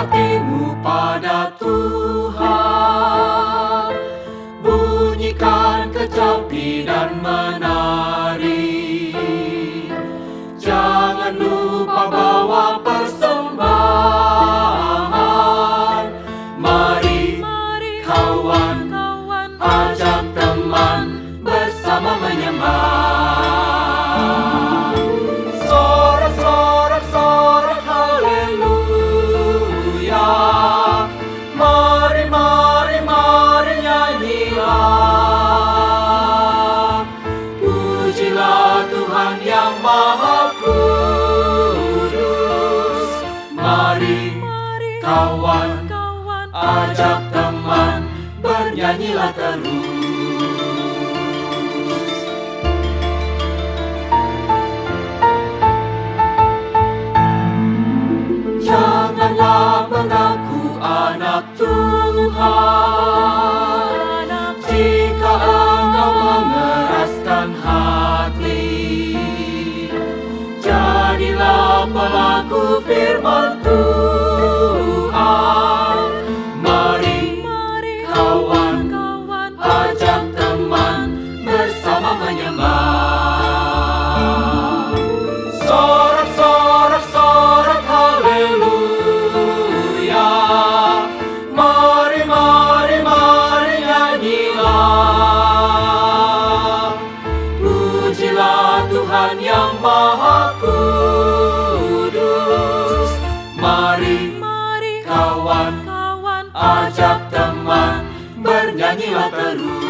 hatimu pada Tuhan, bunyikan kecapi dan menari. Jangan lupa bawa persembahan. Mari kawan, ajak teman bersama menyembah. Sorak-sorak haleluya. Mari nyanyilah. Pujilah Tuhan yang Maha Kudus. Mari kawan, ajak teman bernyanyilah terus. Janganlah mengaku anak Tuhan jika engkau mengeraskan hati. Jadilah pelaku firman Tuhan. Mari kawan, ajak teman bersama menyembah. Sorak haleluya. Mari nyanyilah. Pujilah Tuhan yang Maha Kudus. Mari kawan, ajak teman bernyanyilah terus.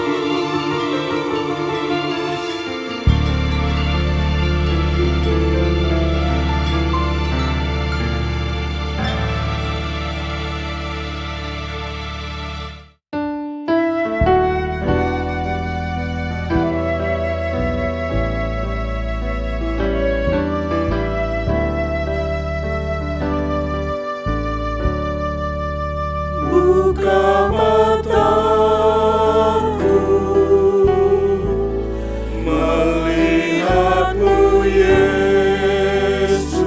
Buka mataku, melihatmu Yesus.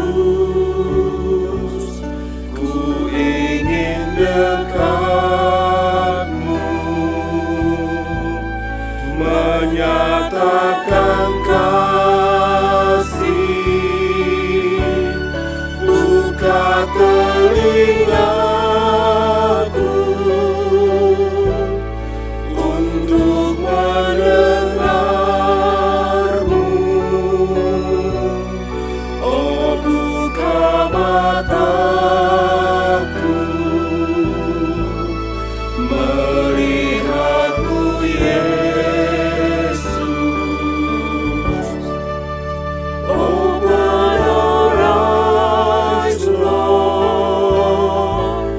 Ku ingin dekatmu, menyatakan kasih. Buka telingaku untuk mendengarmu. Oh, buka mataku, melihatmu Yesus. Open our eyes, Lord,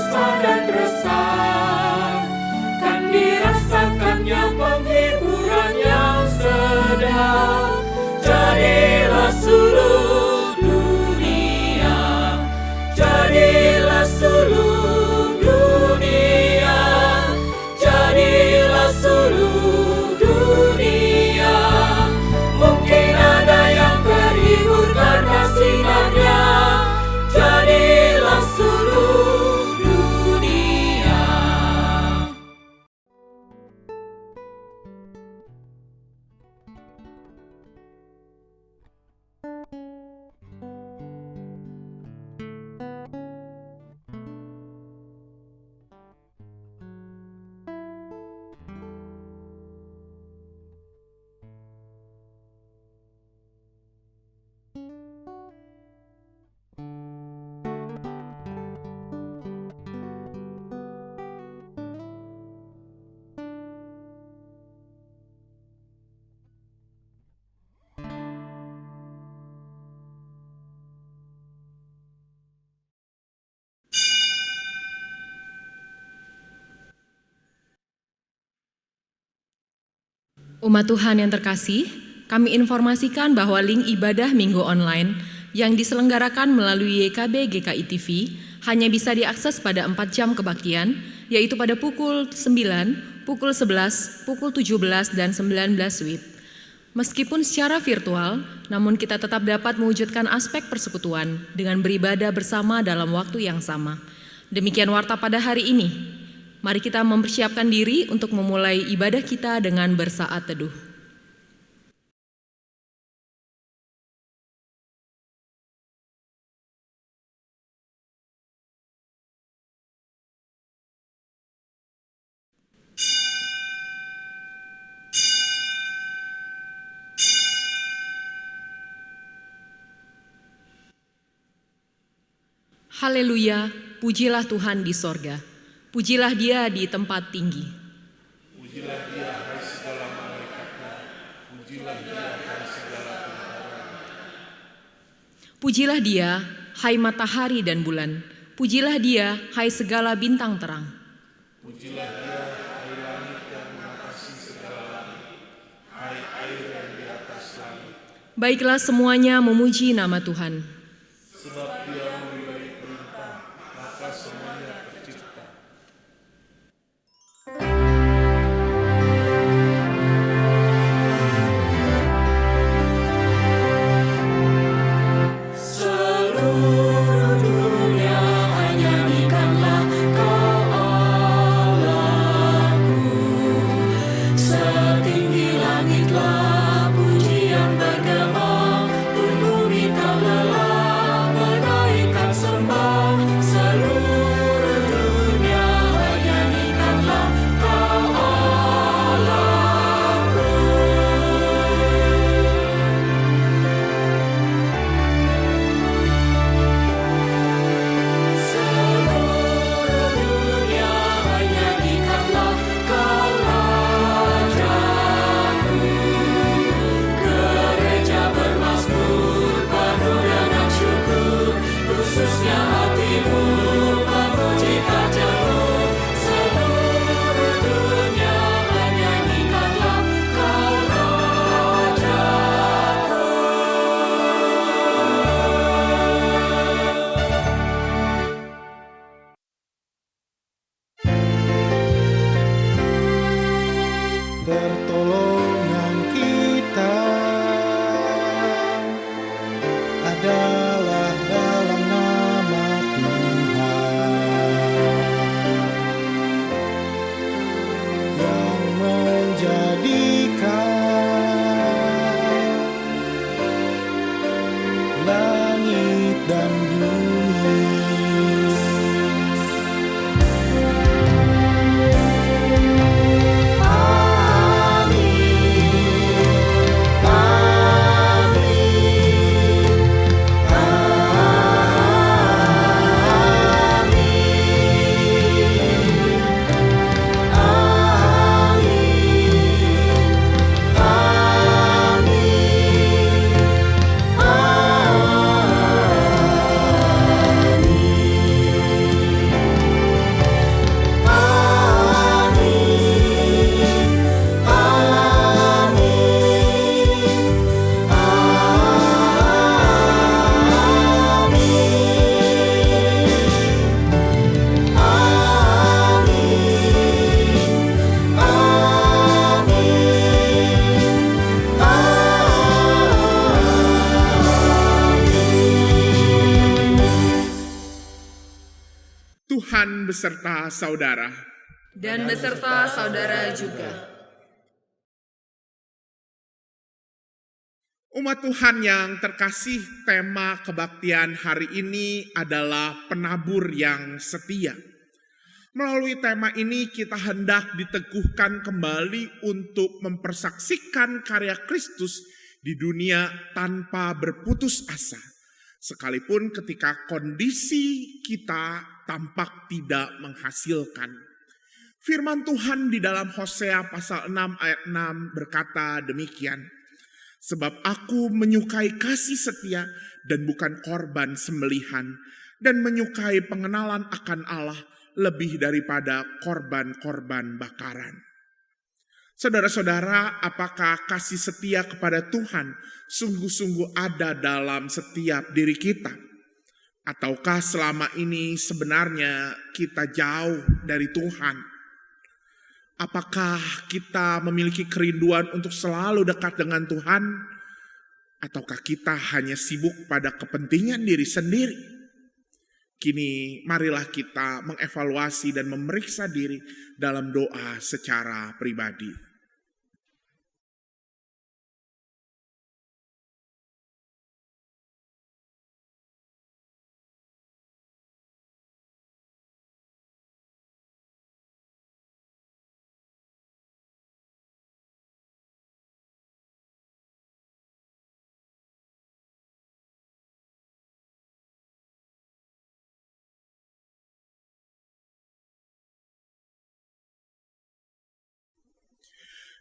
susah dan resah, kan dirasakannya penghiburan yang sedap. Jadilah sulung dunia, jadilah sulung dunia, jadilah sulung dunia. Mungkin ada yang terhibur karena sinarnya. Jadilah sulung dunia. Umat Tuhan yang terkasih, kami informasikan bahwa link ibadah minggu online yang diselenggarakan melalui YKB GKI TV hanya bisa diakses pada 4 jam kebaktian, yaitu pada pukul 9, pukul 11, pukul 17, dan 19 WIB. Meskipun secara virtual, namun kita tetap dapat mewujudkan aspek persekutuan dengan beribadah bersama dalam waktu yang sama. Demikian warta pada hari ini. Mari kita mempersiapkan diri untuk memulai ibadah kita dengan bersaat teduh. Haleluya, pujilah Tuhan di sorga. Pujilah Dia di tempat tinggi. Pujilah Dia, hai segala malaikatnya. Pujilah Dia, hai segala tentara. Pujilah Dia, hai matahari dan bulan. Pujilah Dia, hai segala bintang terang. Pujilah Dia, hai langit yang mengatasi segala langit, hai air yang di atas langit. Baiklah semuanya memuji nama Tuhan. Sebab Dia memberi perintah, maka semuanya tercipta. Seluruh dunia nyanyikanlah Kau Allahku. Setinggi langitlah pujian bergema, pun bumi tak lelah menaikkan beserta saudara. Dan beserta saudara juga. Umat Tuhan yang terkasih, tema kebaktian hari ini adalah penabur yang setia. Melalui tema ini kita hendak diteguhkan kembali untuk mempersaksikan karya Kristus di dunia tanpa berputus asa. Sekalipun ketika kondisi kita tampak tidak menghasilkan. Firman Tuhan di dalam Hosea pasal 6 ayat 6 berkata demikian. Sebab aku menyukai kasih setia dan bukan korban sembelihan, dan menyukai pengenalan akan Allah lebih daripada korban-korban bakaran. Saudara-saudara, apakah kasih setia kepada Tuhan sungguh-sungguh ada dalam setiap diri kita? Ataukah selama ini sebenarnya kita jauh dari Tuhan? Apakah kita memiliki kerinduan untuk selalu dekat dengan Tuhan? Ataukah kita hanya sibuk pada kepentingan diri sendiri? Kini marilah kita mengevaluasi dan memeriksa diri dalam doa secara pribadi.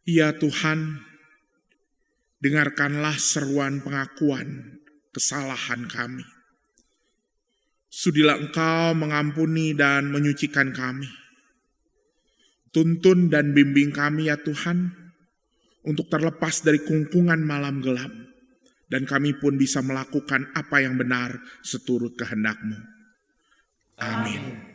Ya Tuhan, dengarkanlah seruan pengakuan kesalahan kami. Sudilah Engkau mengampuni dan menyucikan kami. Tuntun dan bimbing kami ya Tuhan, untuk terlepas dari kungkungan malam gelap, dan kami pun bisa melakukan apa yang benar seturut kehendak-Mu. Amin.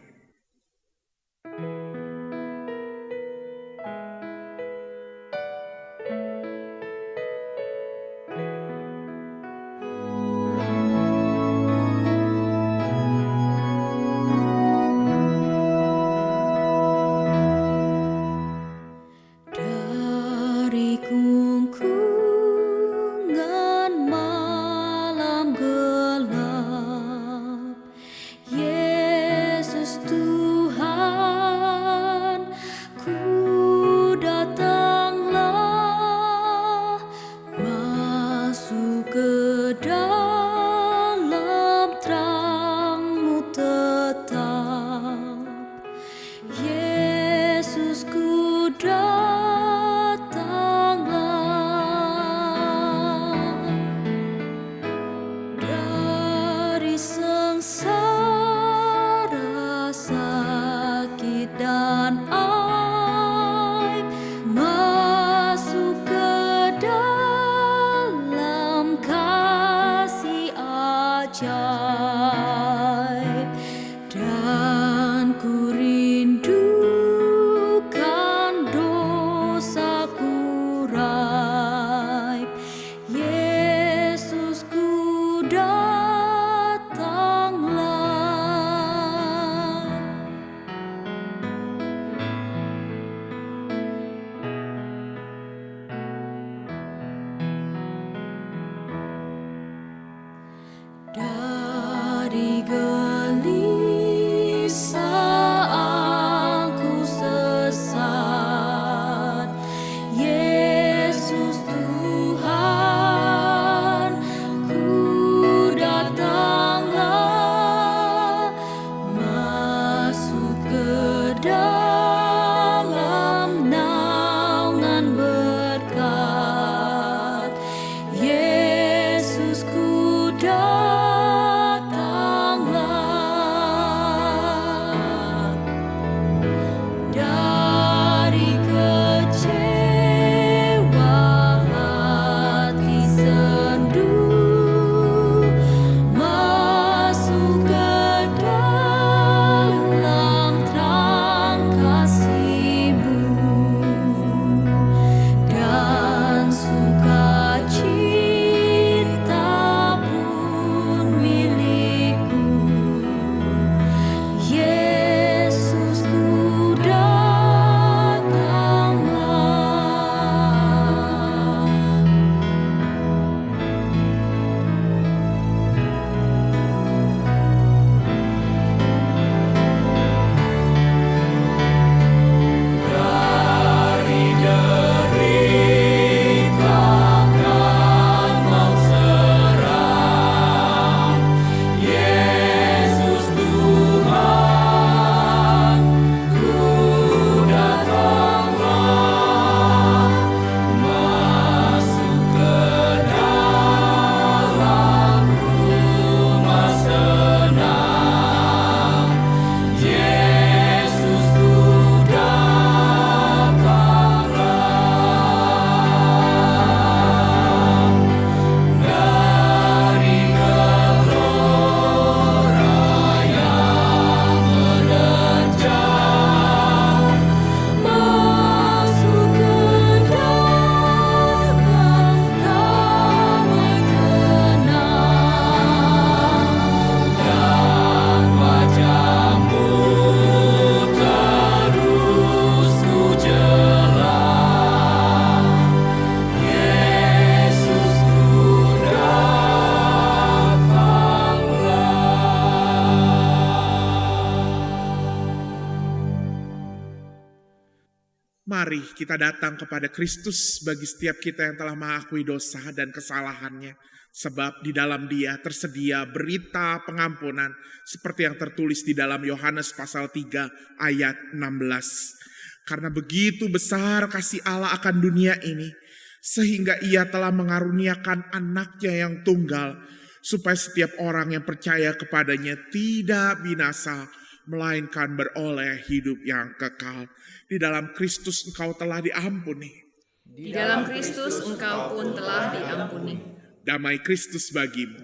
Mari kita datang kepada Kristus bagi setiap kita yang telah mengakui dosa dan kesalahannya. Sebab di dalam Dia tersedia berita pengampunan seperti yang tertulis di dalam Yohanes pasal 3 ayat 16. Karena begitu besar kasih Allah akan dunia ini, sehingga Ia telah mengaruniakan anaknya yang tunggal, supaya setiap orang yang percaya kepadanya tidak binasa, melainkan beroleh hidup yang kekal. Di dalam Kristus engkau telah diampuni. Di dalam Kristus engkau pun telah diampuni. Damai Kristus bagimu.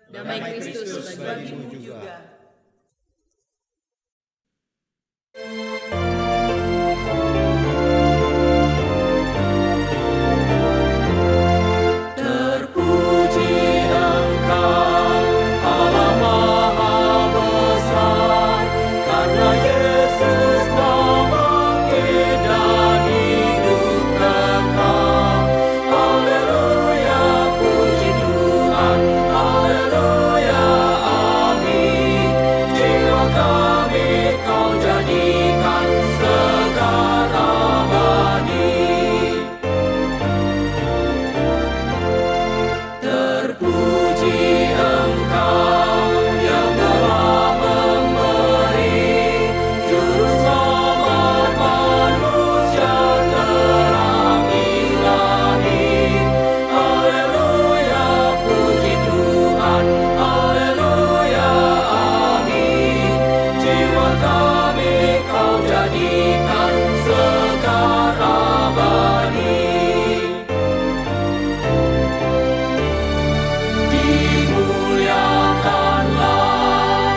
Damai Kristus bagimu juga. Terpuji Engkau, Allah Maha Besar, karena Yesus telah bangkit dan hidup kekal. Haleluya, puji Tuhan, haleluya, amin. Jiwa kami Kau jadikan segar abadi. Terpuji Engkau yang telah memberi juru selamat manusia terang ilahi. Haleluya, puji Tuhan, haleluya, amin. Jiwa kami Kau jadikan segar abadi. Dimuliakanlah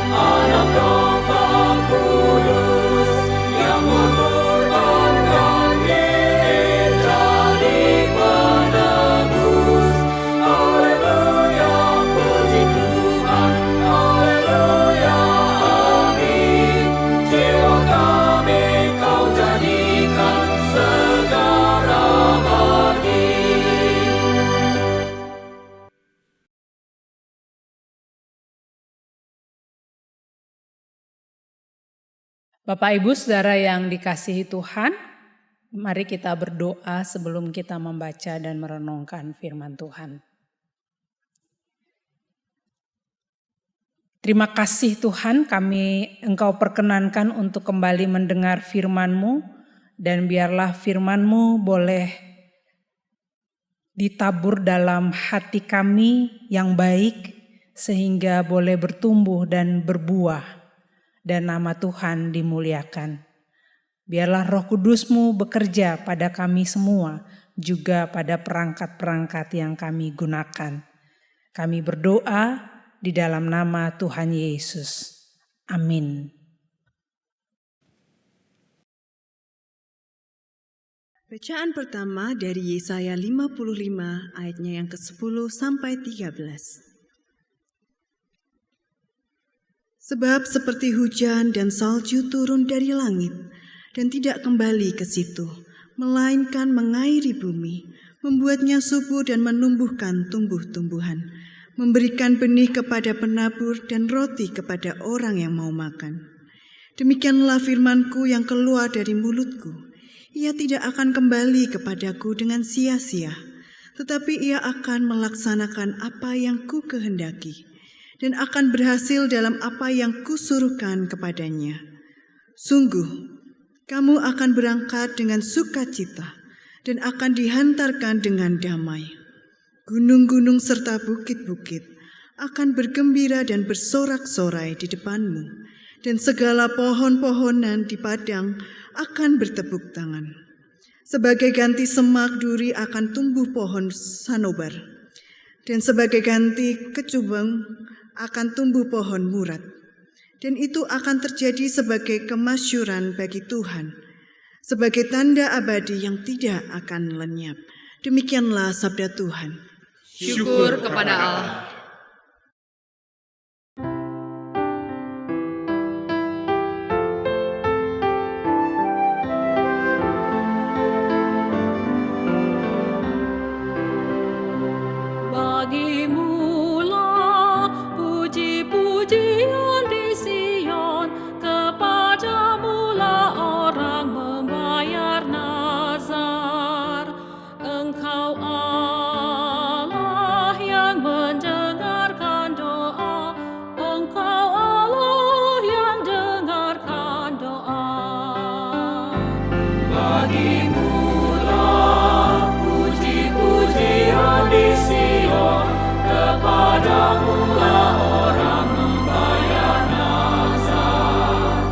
Anak Domba Kudus yang mengorbankan diri jadi penebus. Haleluya, puji Tuhan, haleluya, amin. Jiwa kami Kau jadikan segar abadi. Bapak Ibu Saudara yang dikasihi Tuhan, mari kita berdoa sebelum kita membaca dan merenungkan firman Tuhan. Terima kasih Tuhan, Engkau perkenankan untuk kembali mendengar firman-Mu, dan biarlah firman-Mu boleh ditabur dalam hati kami yang baik, sehingga boleh bertumbuh dan berbuah, dan nama Tuhan dimuliakan. Biarlah Roh Kudus-Mu bekerja pada kami semua, juga pada perangkat-perangkat yang kami gunakan. Kami berdoa di dalam nama Tuhan Yesus. Amin. Bacaan pertama dari Yesaya 55 ayatnya yang ke-10 sampai 13. Sebab seperti hujan dan salju turun dari langit dan tidak kembali ke situ, melainkan mengairi bumi, membuatnya subur dan menumbuhkan tumbuh-tumbuhan, memberikan benih kepada penabur dan roti kepada orang yang mau makan. Demikianlah firman-Ku yang keluar dari mulut-Ku. Ia tidak akan kembali kepadaku dengan sia-sia, tetapi ia akan melaksanakan apa yang Ku kehendaki, dan akan berhasil dalam apa yang Kusuruhkan kepadanya. Sungguh, kamu akan berangkat dengan sukacita dan akan dihantarkan dengan damai. Gunung-gunung serta bukit-bukit akan bergembira dan bersorak-sorai di depanmu, dan segala pohon-pohonan di padang akan bertepuk tangan. Sebagai ganti semak duri akan tumbuh pohon sanobar, dan sebagai ganti kecubung akan tumbuh pohon murad. Dan itu akan terjadi sebagai kemasyuran bagi Tuhan, sebagai tanda abadi yang tidak akan lenyap. Demikianlah sabda Tuhan. Syukur kepada Allah. Bagimulah puji-pujian di Sion, kepadamulah orang membayar Bagimulah puji-pujian di Sion, kepadamulah orang membayar nazar.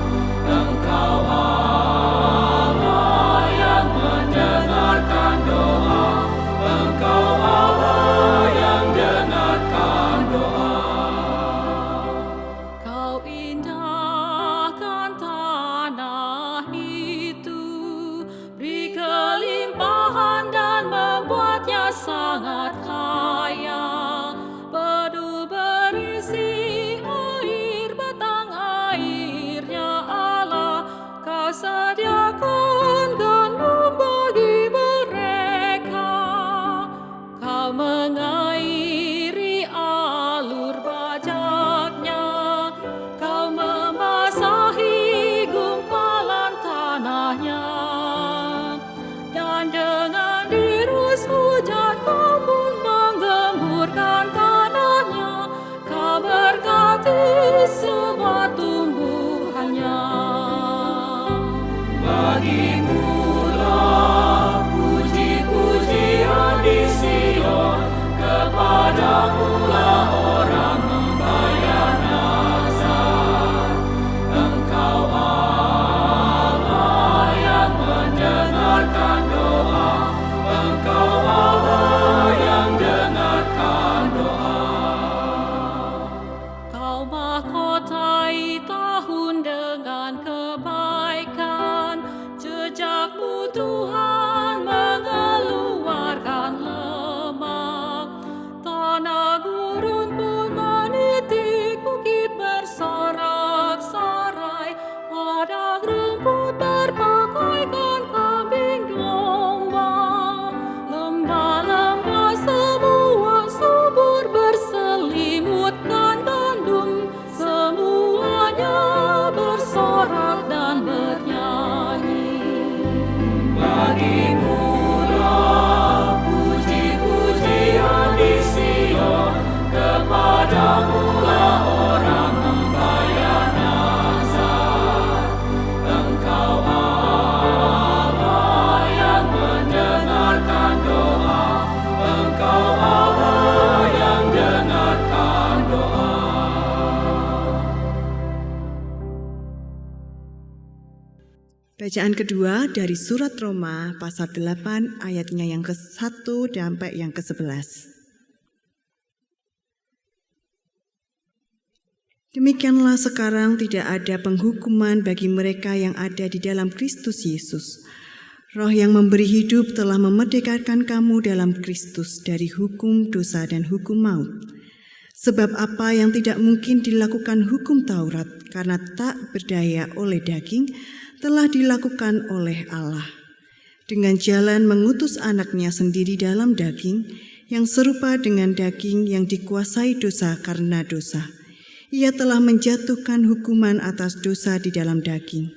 Engkau Allah yang mendengarkan doa, Engkau Allah yang dengarkan doa. Kau indahkan tanah itu, beri kelimpahan dan membuatnya sangat kaya. Penuh berisi air, batang airnya Allah, Kau sediakan gandum bagi mereka. Kau mengairi alur bajaknya, Kau membasahi gumpalan tanahnya. Dan dengan dirus hujan Kau pun menggemburkan tanahnya, Kau berkati semua tumbuhannya. Bagimulah puji-pujian di Sion, kepadamulah orang membayar nazar. Engkau Allah yang mendengarkan doa, Engkau Allah yang dengarkan doa. Kau mahkotai tahun dengan kebaikan, jejakmu Tuhan mengeluarkan lemak. Tanah gurun pun menitik, bukit bersorak-sorai, padang rumput berpakaikan kambing domba. Lembah-lembah semua subur berselimutkan gandum, semuanya bersorak dan bernyanyi. Bagimulah puji-pujian di Sion, kepadamulah orang membayar nazar. Engkau Allah yang mendengarkan doa, Engkau Allah yang dengarkan doa. Bacaan kedua dari surat Roma pasal 8 ayatnya yang ke-1 sampai yang ke-11. Demikianlah sekarang tidak ada penghukuman bagi mereka yang ada di dalam Kristus Yesus. Roh yang memberi hidup telah memerdekakan kamu dalam Kristus dari hukum dosa dan hukum maut. Sebab apa yang tidak mungkin dilakukan hukum Taurat karena tak berdaya oleh daging, telah dilakukan oleh Allah. Dengan jalan mengutus anaknya sendiri dalam daging, yang serupa dengan daging yang dikuasai dosa karena dosa. Ia telah menjatuhkan hukuman atas dosa di dalam daging,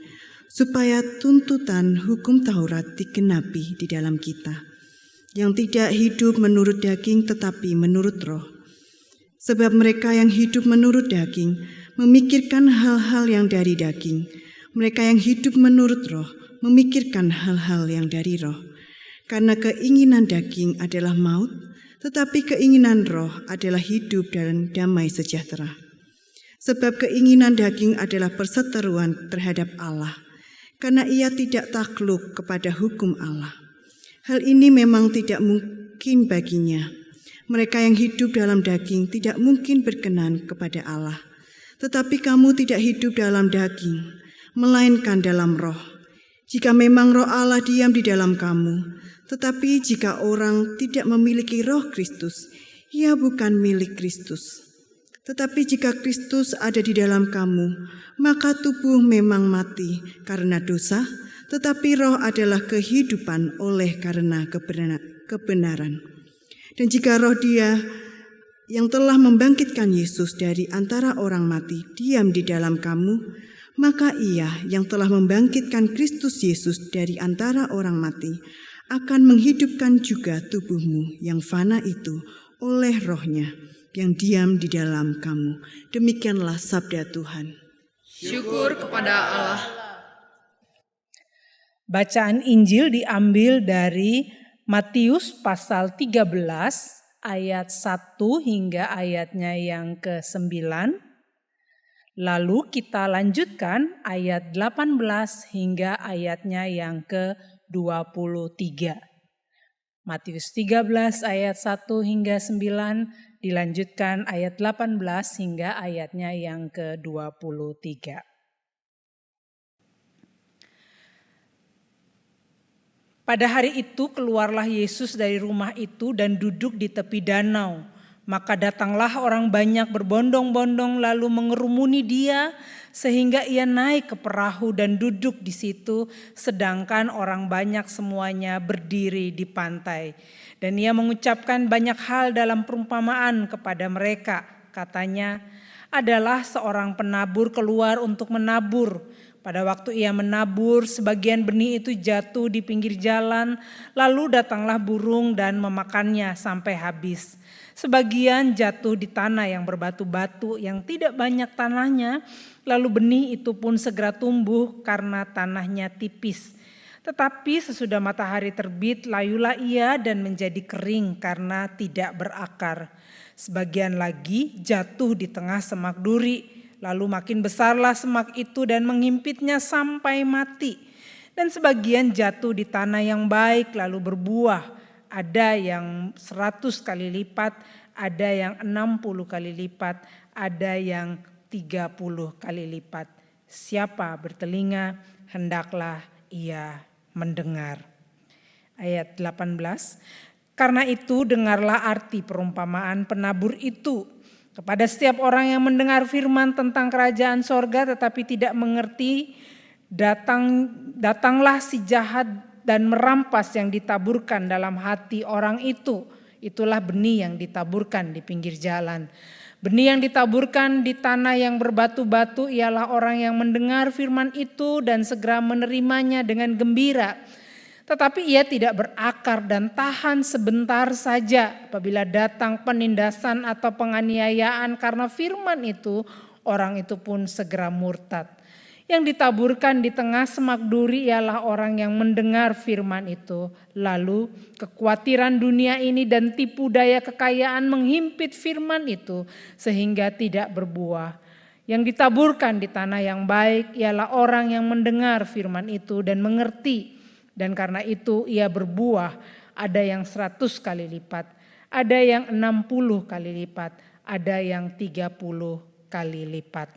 supaya tuntutan hukum Taurat digenapi di dalam kita, yang tidak hidup menurut daging tetapi menurut roh. Sebab mereka yang hidup menurut daging memikirkan hal-hal yang dari daging, mereka yang hidup menurut roh memikirkan hal-hal yang dari roh. Karena keinginan daging adalah maut, tetapi keinginan roh adalah hidup dan damai sejahtera. Sebab keinginan daging adalah perseteruan terhadap Allah, karena ia tidak takluk kepada hukum Allah. Hal ini memang tidak mungkin baginya. Mereka yang hidup dalam daging tidak mungkin berkenan kepada Allah. Tetapi kamu tidak hidup dalam daging, melainkan dalam roh. Jika memang roh Allah diam di dalam kamu, tetapi jika orang tidak memiliki roh Kristus, ia bukan milik Kristus. Tetapi jika Kristus ada di dalam kamu, maka tubuh memang mati karena dosa, tetapi roh adalah kehidupan oleh karena kebenaran. Dan jika roh Dia yang telah membangkitkan Yesus dari antara orang mati diam di dalam kamu, maka Ia yang telah membangkitkan Kristus Yesus dari antara orang mati akan menghidupkan juga tubuhmu yang fana itu oleh rohnya yang diam di dalam kamu. Demikianlah sabda Tuhan. Syukur kepada Allah. Bacaan Injil diambil dari Matius pasal 13 ayat 1 hingga ayatnya yang ke-9. Lalu kita lanjutkan ayat 18 hingga ayatnya yang ke-23. Matius 13 ayat 1 hingga 9 dilanjutkan ayat 18 hingga ayatnya yang ke-23. Pada hari itu keluarlah Yesus dari rumah itu dan duduk di tepi danau. Maka datanglah orang banyak berbondong-bondong lalu mengerumuni dia sehingga ia naik ke perahu dan duduk di situ sedangkan orang banyak semuanya berdiri di pantai. Dan ia mengucapkan banyak hal dalam perumpamaan kepada mereka. Katanya, adalah seorang penabur keluar untuk menabur. Pada waktu ia menabur, sebagian benih itu jatuh di pinggir jalan, lalu datanglah burung dan memakannya sampai habis. Sebagian jatuh di tanah yang berbatu-batu yang tidak banyak tanahnya, lalu benih itu pun segera tumbuh karena tanahnya tipis. Tetapi sesudah matahari terbit, layulah ia dan menjadi kering karena tidak berakar. Sebagian lagi jatuh di tengah semak duri, lalu makin besarlah semak itu dan menghimpitnya sampai mati. Dan sebagian jatuh di tanah yang baik lalu berbuah. Ada yang 100 kali lipat, ada yang 60 kali lipat, ada yang 30 kali lipat. Siapa bertelinga, hendaklah ia mendengar. Ayat 18, karena itu dengarlah arti perumpamaan penabur itu. Kepada setiap orang yang mendengar firman tentang kerajaan sorga tetapi tidak mengerti, datanglah si jahat dan merampas yang ditaburkan dalam hati orang itu. Itulah benih yang ditaburkan di pinggir jalan. Benih yang ditaburkan di tanah yang berbatu-batu ialah orang yang mendengar firman itu dan segera menerimanya dengan gembira. Tetapi ia tidak berakar dan tahan sebentar saja. Apabila datang penindasan atau penganiayaan karena firman itu, orang itu pun segera murtad. Yang ditaburkan di tengah semak duri ialah orang yang mendengar firman itu. Lalu kekhawatiran dunia ini dan tipu daya kekayaan menghimpit firman itu sehingga tidak berbuah. Yang ditaburkan di tanah yang baik ialah orang yang mendengar firman itu dan mengerti. Dan karena itu ia berbuah, ada yang 100 kali lipat, ada yang 60 kali lipat, ada yang 30 kali lipat.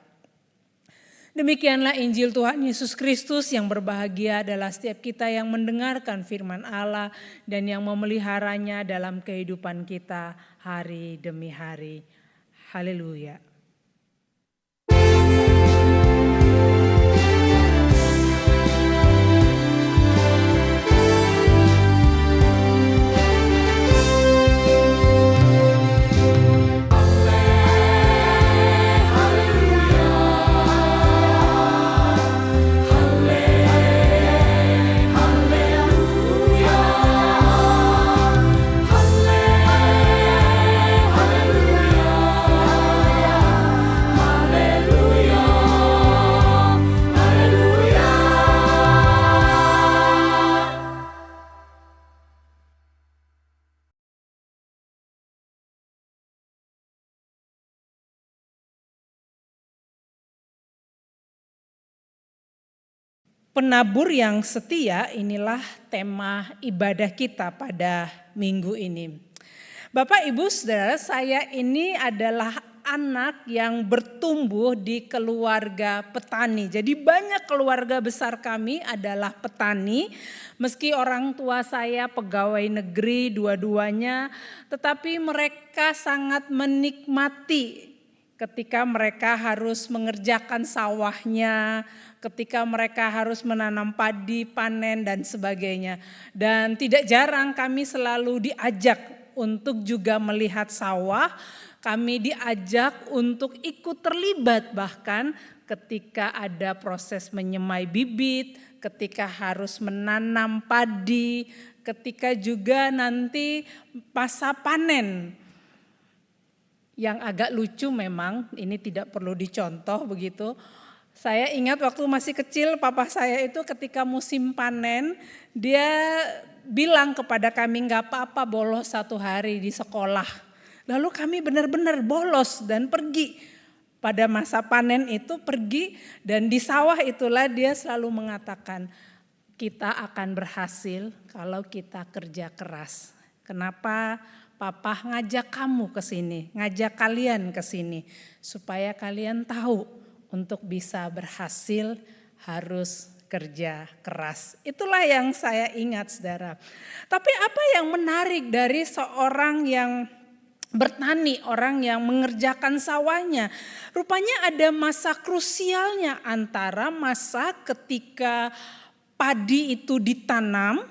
Demikianlah Injil Tuhan Yesus Kristus. Yang berbahagia adalah setiap kita yang mendengarkan firman Allah dan yang memeliharanya dalam kehidupan kita hari demi hari. Haleluya. Penabur yang setia, inilah tema ibadah kita pada minggu ini. Bapak, Ibu, Saudara, saya ini adalah anak yang bertumbuh di keluarga petani. Jadi banyak keluarga besar kami adalah petani. Meski orang tua saya pegawai negeri dua-duanya, tetapi mereka sangat menikmati ketika mereka harus mengerjakan sawahnya, ketika mereka harus menanam padi, panen dan sebagainya. Dan tidak jarang kami selalu diajak untuk juga melihat sawah, kami diajak untuk ikut terlibat bahkan ketika ada proses menyemai bibit, ketika harus menanam padi, ketika juga nanti masa panen. Yang agak lucu memang, ini tidak perlu dicontoh begitu. Saya ingat waktu masih kecil, papa saya itu ketika musim panen, dia bilang kepada kami nggak apa-apa bolos 1 hari di sekolah. Lalu kami benar-benar bolos dan pergi. Pada masa panen itu pergi, dan di sawah itulah dia selalu mengatakan, kita akan berhasil kalau kita kerja keras. Kenapa papa ngajak kamu ke sini, ngajak kalian ke sini, supaya kalian tahu untuk bisa berhasil harus kerja keras. Itulah yang saya ingat, saudara. Tapi apa yang menarik dari seorang yang bertani, orang yang mengerjakan sawahnya, rupanya ada masa krusialnya antara masa ketika padi itu ditanam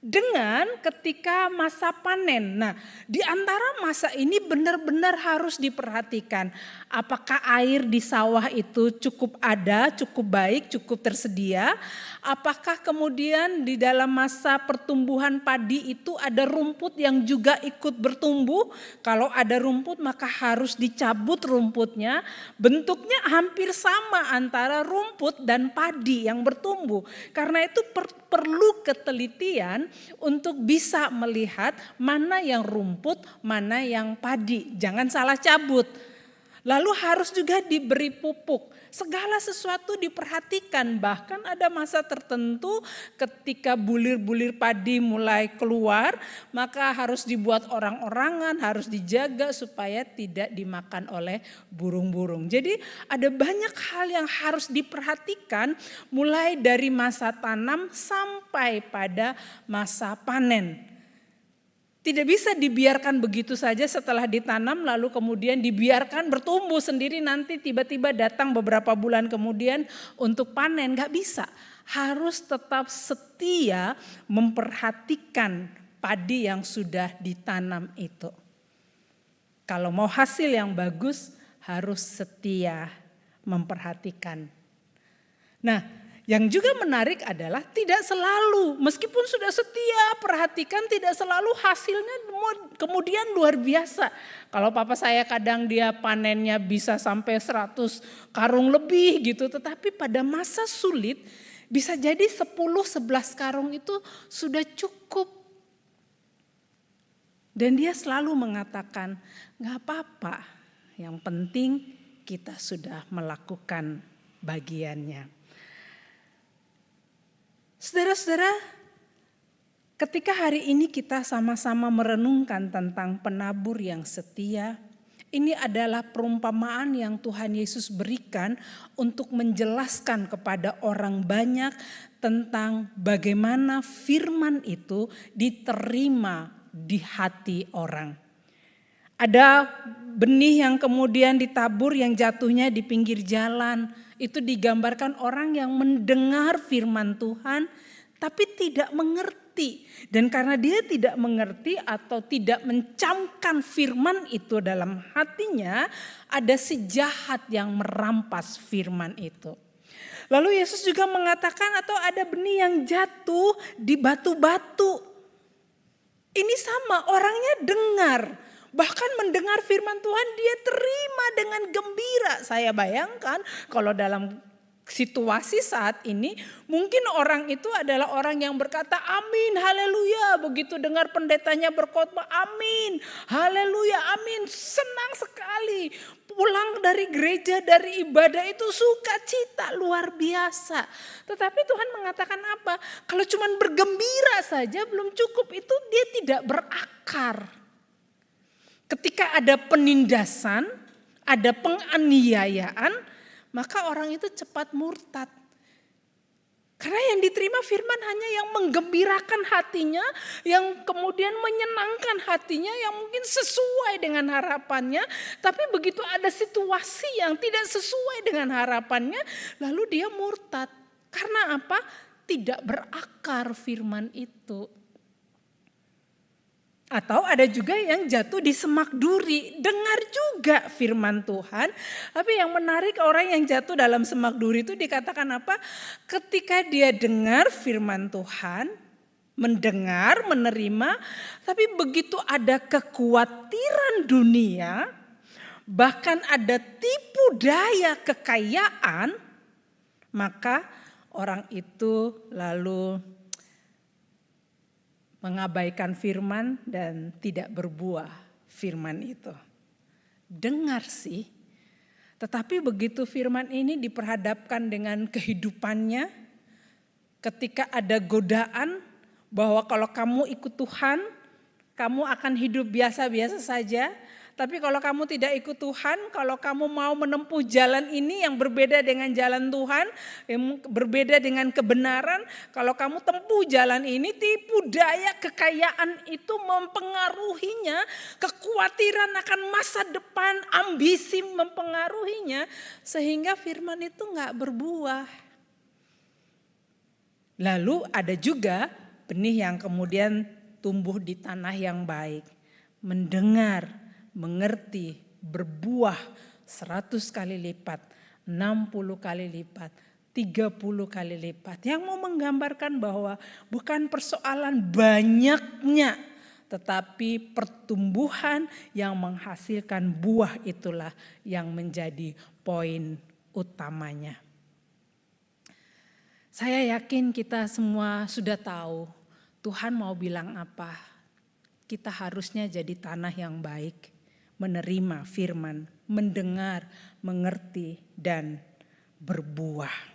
dengan ketika masa panen. Nah, di antara masa ini benar-benar harus diperhatikan. Apakah air di sawah itu cukup ada, cukup baik, cukup tersedia? Apakah kemudian di dalam masa pertumbuhan padi itu ada rumput yang juga ikut bertumbuh? Kalau ada rumput maka harus dicabut rumputnya. Bentuknya hampir sama antara rumput dan padi yang bertumbuh. Karena itu perlu ketelitian untuk bisa melihat mana yang rumput, mana yang padi. Jangan salah cabut. Lalu harus juga diberi pupuk. Segala sesuatu diperhatikan. Bahkan ada masa tertentu ketika bulir-bulir padi mulai keluar, maka harus dibuat orang-orangan, harus dijaga supaya tidak dimakan oleh burung-burung. Jadi ada banyak hal yang harus diperhatikan mulai dari masa tanam sampai pada masa panen. Tidak bisa dibiarkan begitu saja setelah ditanam lalu kemudian dibiarkan bertumbuh sendiri, nanti tiba-tiba datang beberapa bulan kemudian untuk panen. Gak bisa, harus tetap setia memperhatikan padi yang sudah ditanam itu. Kalau mau hasil yang bagus harus setia memperhatikan. Nah, yang juga menarik adalah tidak selalu, meskipun sudah setia perhatikan, tidak selalu hasilnya kemudian luar biasa. Kalau papa saya kadang dia panennya bisa sampai 100 karung lebih gitu, tetapi pada masa sulit bisa jadi 10-11 karung itu sudah cukup. Dan dia selalu mengatakan, gak apa-apa, yang penting kita sudah melakukan bagiannya. Saudara-saudara, ketika hari ini kita sama-sama merenungkan tentang penabur yang setia, ini adalah perumpamaan yang Tuhan Yesus berikan untuk menjelaskan kepada orang banyak tentang bagaimana firman itu diterima di hati orang. Ada benih yang kemudian ditabur yang jatuhnya di pinggir jalan. Itu digambarkan orang yang mendengar firman Tuhan tapi tidak mengerti. Dan karena dia tidak mengerti atau tidak mencamkan firman itu dalam hatinya, ada si jahat yang merampas firman itu. Lalu Yesus juga mengatakan atau ada benih yang jatuh di batu-batu. Ini sama, orangnya dengar. Bahkan mendengar firman Tuhan dia terima dengan gembira. Saya bayangkan kalau dalam situasi saat ini mungkin orang itu adalah orang yang berkata amin, haleluya. Begitu dengar pendetanya berkhotbah amin, haleluya, amin. Senang sekali. Pulang dari gereja, dari ibadah itu sukacita luar biasa. Tetapi Tuhan mengatakan apa? Kalau cuma bergembira saja belum cukup, itu dia tidak berakar. Ketika ada penindasan, ada penganiayaan, maka orang itu cepat murtad. Karena yang diterima firman hanya yang menggembirakan hatinya, yang kemudian menyenangkan hatinya, yang mungkin sesuai dengan harapannya. Tapi begitu ada situasi yang tidak sesuai dengan harapannya, lalu dia murtad. Karena apa? Tidak berakar firman itu. Atau ada juga yang jatuh di semak duri, dengar juga firman Tuhan. Tapi yang menarik orang yang jatuh dalam semak duri itu dikatakan apa? Ketika dia dengar firman Tuhan, mendengar, menerima. Tapi begitu ada kekhawatiran dunia, bahkan ada tipu daya kekayaan, Maka orang itu lalu mengabaikan firman dan tidak berbuah firman itu. Dengar sih, tetapi begitu firman ini diperhadapkan dengan kehidupannya, ketika ada godaan bahwa kalau kamu ikut Tuhan, kamu akan hidup biasa-biasa saja. Tapi kalau kamu tidak ikut Tuhan, kalau kamu mau menempuh jalan ini yang berbeda dengan jalan Tuhan, yang berbeda dengan kebenaran, kalau kamu tempuh jalan ini, tipu daya kekayaan itu mempengaruhinya, kekhawatiran akan masa depan, ambisi mempengaruhinya, sehingga firman itu gak berbuah. Lalu ada juga benih yang kemudian tumbuh di tanah yang baik, mendengar, mengerti, berbuah 100 kali lipat, 60 kali lipat, 30 kali lipat. Yang mau menggambarkan bahwa bukan persoalan banyaknya, tetapi pertumbuhan yang menghasilkan buah itulah yang menjadi poin utamanya. Saya yakin kita semua sudah tahu Tuhan mau bilang apa. Kita harusnya jadi tanah yang baik, menerima firman, mendengar, mengerti, dan berbuah.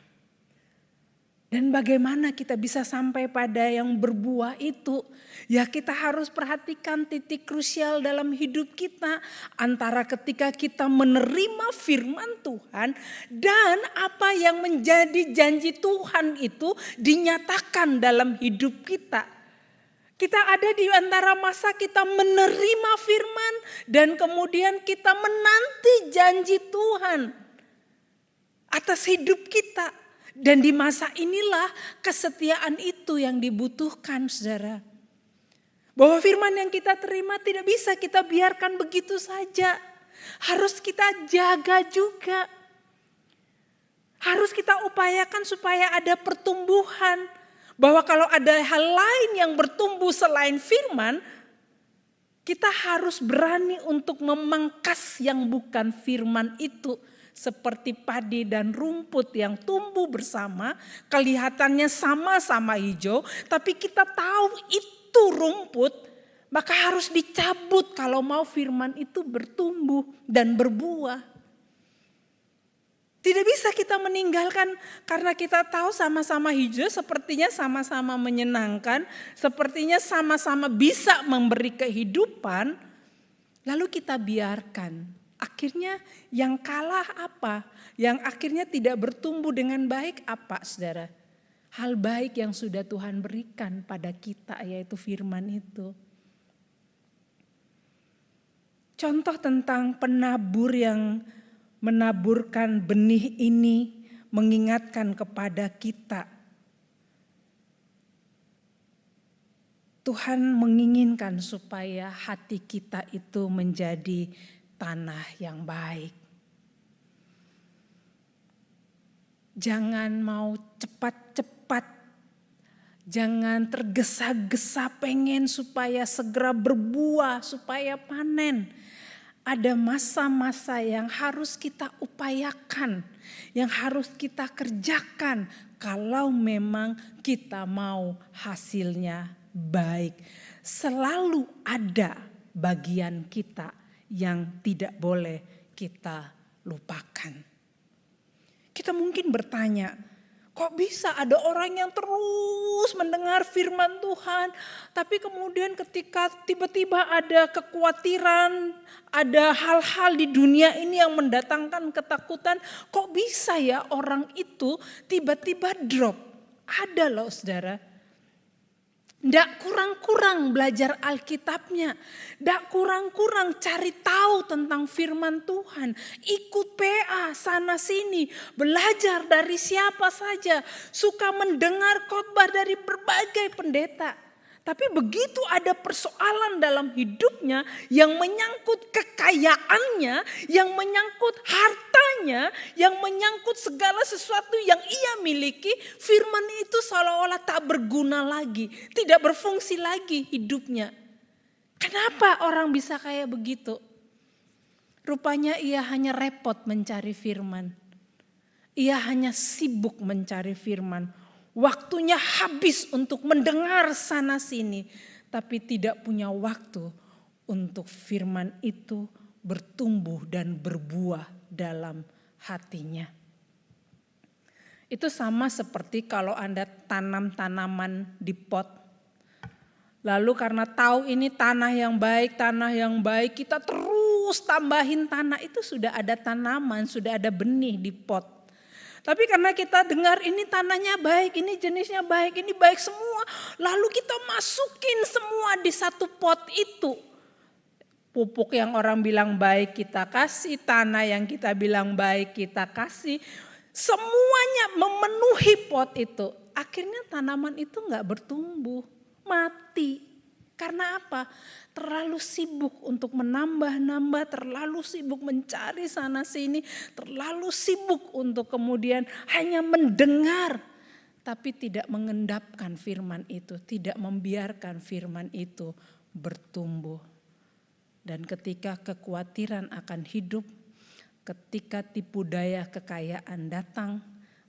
Dan bagaimana kita bisa sampai pada yang berbuah itu? Ya kita harus perhatikan titik krusial dalam hidup kita. Antara ketika kita menerima firman Tuhan dan apa yang menjadi janji Tuhan itu dinyatakan dalam hidup kita. Kita ada di antara masa kita menerima firman dan kemudian kita menanti janji Tuhan atas hidup kita. Dan di masa inilah kesetiaan itu yang dibutuhkan, saudara. Bahwa firman yang kita terima tidak bisa kita biarkan begitu saja. Harus kita jaga juga. Harus kita upayakan supaya ada pertumbuhan. Bahwa kalau ada hal lain yang bertumbuh selain firman, kita harus berani untuk memangkas yang bukan firman itu. Seperti padi dan rumput yang tumbuh bersama, kelihatannya sama-sama hijau, tapi kita tahu itu rumput, maka harus dicabut kalau mau firman itu bertumbuh dan berbuah. Tidak bisa kita meninggalkan karena kita tahu sama-sama hijau, sepertinya sama-sama menyenangkan, sepertinya sama-sama bisa memberi kehidupan, lalu kita biarkan. Akhirnya yang kalah apa? Yang akhirnya tidak bertumbuh dengan baik apa, saudara? Hal baik yang sudah Tuhan berikan pada kita, yaitu firman itu. Contoh tentang penabur yang menaburkan benih ini mengingatkan kepada kita. Tuhan menginginkan supaya hati kita itu menjadi tanah yang baik. Jangan mau cepat-cepat. Jangan tergesa-gesa pengen supaya segera berbuah, supaya panen. Ada masa-masa yang harus kita upayakan, yang harus kita kerjakan kalau memang kita mau hasilnya baik. Selalu ada bagian kita yang tidak boleh kita lupakan. Kita mungkin bertanya, kok bisa ada orang yang terus mendengar firman Tuhan, tapi kemudian ketika tiba-tiba ada kekhawatiran, ada hal-hal di dunia ini yang mendatangkan ketakutan, kok bisa ya orang itu tiba-tiba drop? Ada loh, saudara. Tidak kurang-kurang belajar Alkitabnya. Tidak kurang-kurang cari tahu tentang firman Tuhan. Ikut PA sana sini. Belajar dari siapa saja. Suka mendengar khotbah dari berbagai pendeta. Tapi begitu ada persoalan dalam hidupnya yang menyangkut kekayaannya, yang menyangkut hartanya, yang menyangkut segala sesuatu yang ia miliki, firman itu seolah-olah tak berguna lagi, tidak berfungsi lagi hidupnya. Kenapa orang bisa kayak begitu? Rupanya ia hanya repot mencari firman. Ia hanya sibuk mencari firman. Waktunya habis untuk mendengar sana sini, tapi tidak punya waktu untuk firman itu bertumbuh dan berbuah dalam hatinya. Itu sama seperti kalau Anda tanam tanaman di pot. Lalu karena tahu ini tanah yang baik, kita terus tambahin tanah. Itu sudah ada tanaman, sudah ada benih di pot. Tapi karena kita dengar ini tanahnya baik, ini jenisnya baik, ini baik semua. Lalu kita masukin semua di satu pot itu. Pupuk yang orang bilang baik kita kasih, tanah yang kita bilang baik kita kasih. Semuanya memenuhi pot itu. Akhirnya tanaman itu gak bertumbuh, mati. Karena apa? Terlalu sibuk untuk menambah-nambah, terlalu sibuk mencari sana sini, terlalu sibuk untuk kemudian hanya mendengar. Tapi tidak mengendapkan firman itu, tidak membiarkan firman itu bertumbuh. Dan ketika kekhawatiran akan hidup, ketika tipu daya kekayaan datang,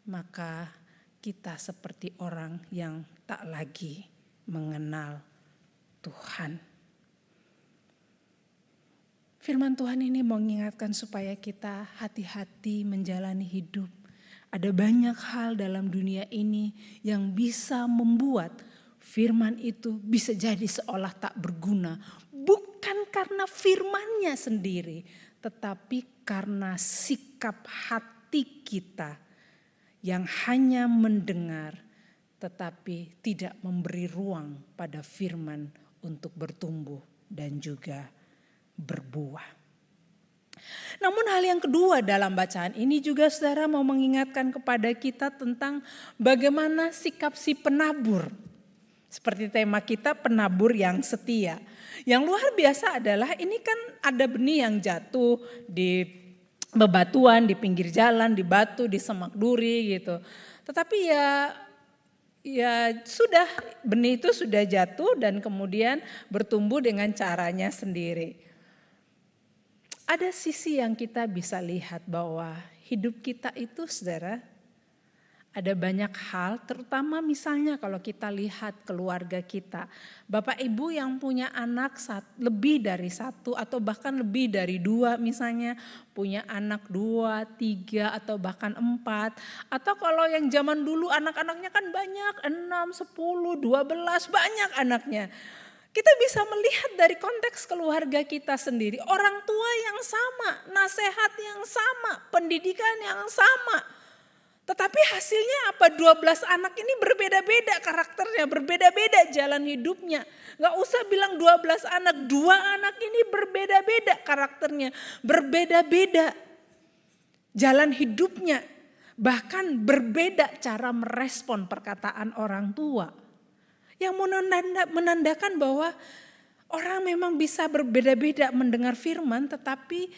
maka kita seperti orang yang tak lagi mengenal Tuhan. Firman Tuhan ini mengingatkan supaya kita hati-hati menjalani hidup. Ada banyak hal dalam dunia ini yang bisa membuat firman itu bisa jadi seolah tak berguna. Bukan karena firmannya sendiri, tetapi karena sikap hati kita yang hanya mendengar tetapi tidak memberi ruang pada firman untuk bertumbuh dan juga berbuah. Namun hal yang kedua dalam bacaan ini juga saudara mau mengingatkan kepada kita tentang bagaimana sikap si penabur. Seperti tema kita penabur yang setia. Yang luar biasa adalah ini kan ada benih yang jatuh di bebatuan, di pinggir jalan, di batu, di semak duri gitu. Tetapi ya sudah, benih itu sudah jatuh dan kemudian bertumbuh dengan caranya sendiri. Ada sisi yang kita bisa lihat bahwa hidup kita itu saudara, ada banyak hal, terutama misalnya kalau kita lihat keluarga kita. Bapak ibu yang punya anak lebih dari satu atau bahkan lebih dari dua misalnya. Punya anak 2, 3 atau bahkan 4. Atau kalau yang zaman dulu anak-anaknya kan banyak, 6, 10, 12 banyak anaknya. Kita bisa melihat dari konteks keluarga kita sendiri. Orang tua yang sama, nasihat yang sama, pendidikan yang sama. Tetapi hasilnya apa? 12 anak ini berbeda-beda karakternya, berbeda-beda jalan hidupnya. Gak usah bilang 12 anak, 2 anak ini berbeda-beda karakternya, berbeda-beda jalan hidupnya. Bahkan berbeda cara merespon perkataan orang tua. Yang menandakan bahwa orang memang bisa berbeda-beda mendengar firman, tetapi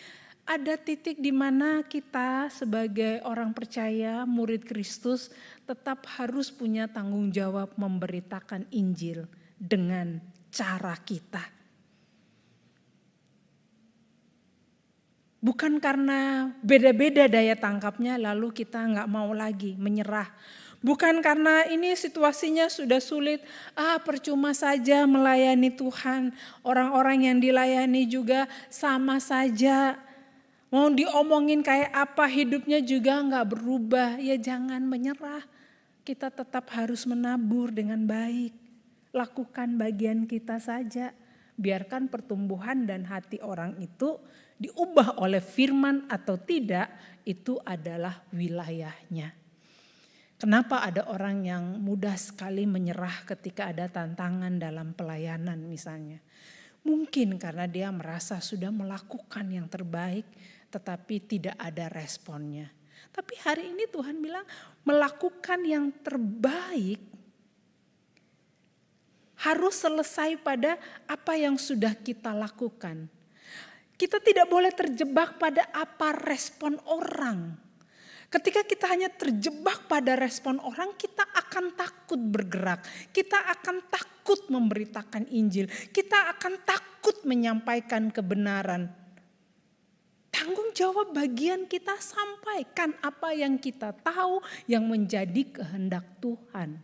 ada titik di mana kita sebagai orang percaya, murid Kristus tetap harus punya tanggung jawab memberitakan Injil dengan cara kita. Bukan karena beda-beda daya tangkapnya lalu kita nggak mau lagi menyerah. Bukan karena ini situasinya sudah sulit, percuma saja melayani Tuhan. Orang-orang yang dilayani juga sama saja. Mau diomongin kayak apa hidupnya juga gak berubah. Ya jangan menyerah. Kita tetap harus menabur dengan baik. Lakukan bagian kita saja. Biarkan pertumbuhan dan hati orang itu diubah oleh firman atau tidak. Itu adalah wilayahnya. Kenapa ada orang yang mudah sekali menyerah ketika ada tantangan dalam pelayanan misalnya. Mungkin karena dia merasa sudah melakukan yang terbaik. Tetapi tidak ada responnya. Tapi hari ini Tuhan bilang melakukan yang terbaik harus selesai pada apa yang sudah kita lakukan. Kita tidak boleh terjebak pada apa respon orang. Ketika kita hanya terjebak pada respon orang, kita akan takut bergerak. Kita akan takut memberitakan Injil. Kita akan takut menyampaikan kebenaran. tanggung jawab bagian kita sampaikan apa yang kita tahu yang menjadi kehendak Tuhan.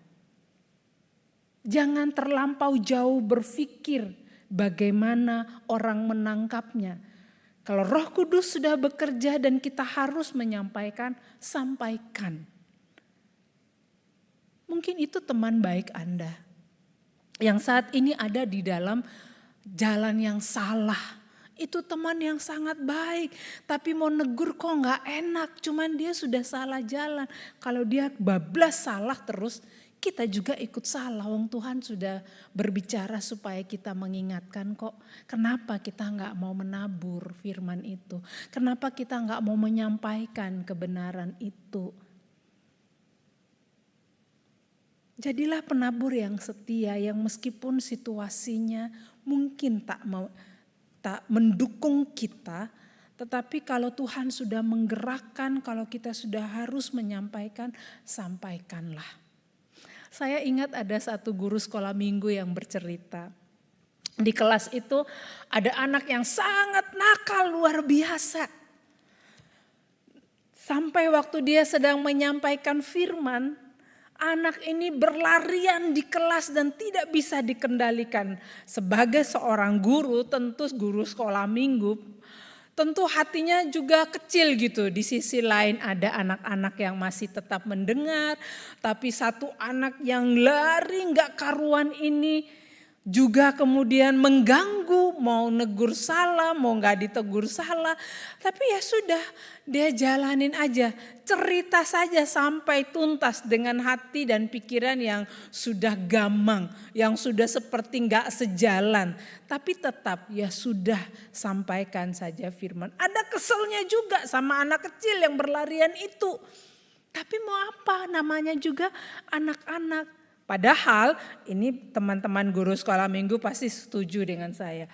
Jangan terlampau jauh berpikir bagaimana orang menangkapnya. Kalau Roh Kudus sudah bekerja dan kita harus menyampaikan, sampaikan. Mungkin itu teman baik Anda yang saat ini ada di dalam jalan yang salah. Itu teman yang sangat baik, tapi mau negur kok gak enak, cuman dia sudah salah jalan. Kalau dia bablas salah terus, kita juga ikut salah. Wong Tuhan sudah berbicara supaya kita mengingatkan kok. Kenapa kita gak mau menabur firman itu? Kenapa kita gak mau menyampaikan kebenaran itu? Jadilah penabur yang setia, yang meskipun situasinya mungkin tak mendukung kita, tetapi kalau Tuhan sudah menggerakkan, kalau kita sudah harus menyampaikan, sampaikanlah. Saya ingat ada satu guru sekolah minggu yang bercerita. Di kelas itu ada anak yang sangat nakal luar biasa. Sampai waktu dia sedang menyampaikan firman, anak ini berlarian di kelas dan tidak bisa dikendalikan. Sebagai seorang guru, tentu guru sekolah minggu, tentu hatinya juga kecil gitu. Di sisi lain ada anak-anak yang masih tetap mendengar, tapi satu anak yang lari gak karuan ini juga kemudian mengganggu, mau negur salah, mau gak ditegur salah. Tapi ya sudah, dia jalanin aja, cerita saja sampai tuntas dengan hati dan pikiran yang sudah gamang, yang sudah seperti gak sejalan. Tapi tetap ya sudah, sampaikan saja firman. Ada keselnya juga sama anak kecil yang berlarian itu. Tapi mau apa, namanya juga anak-anak. Padahal ini teman-teman guru sekolah minggu pasti setuju dengan saya.